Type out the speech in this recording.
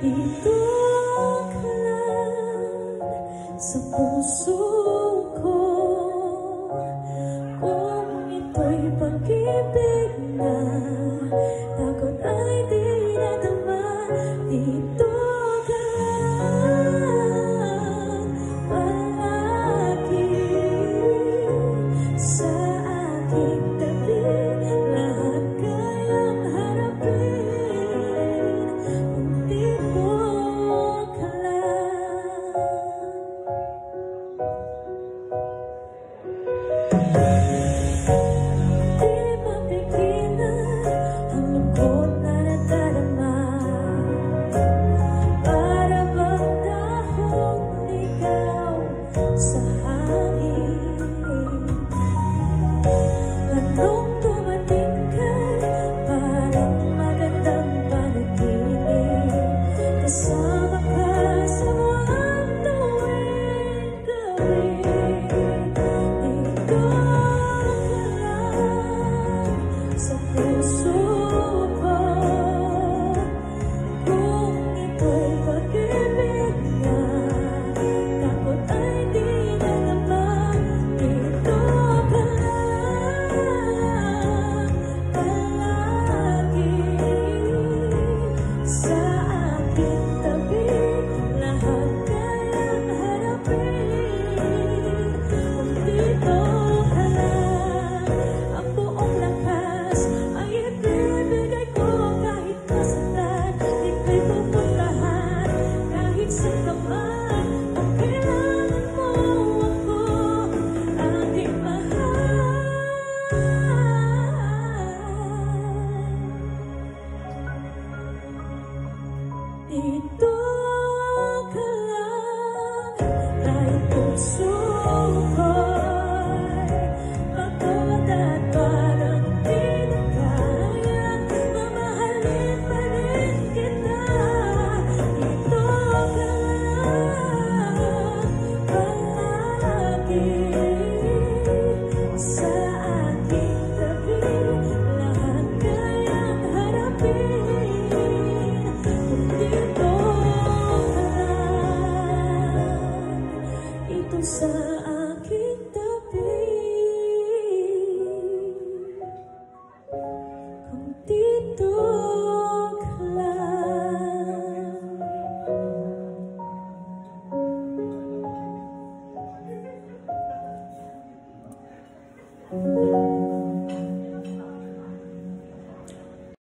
Dito ka lang sa puso ko. Kung ito'y pag-ibig na takot ay di nadama. Dito ka lang palagi sa aking tabi. Lahat kayang harapin kung dito ka lang. Di mapigilan ang lungkot na nadarama. Para bang dahong ligaw sa hangin. Anong dumating ka'y parang magandang panaginip. Kasama ka sa buwan tuwing gabi. Dito ka lang sa puso ko. Kung ito'y pag-ibig na takot ay di nadama. Dito ka lang palagi sa aking tabi. Lahat kayang harapin kung dito ka lang. Ang buong lakas ay ibibigay ko kahit nasaktan. Ika'y pupuntahan kahit saan ka man. Kung kailangan mo ako, aking mahal. Dito ka lang kahit puso ko'y pagod at parang di na kaya. Mamahalin pa rin kita. Dito ka lang palagi sa aking tabi. Lahat kayang harapin kung dito ka lang. Ito sa aking tabi. Kung dito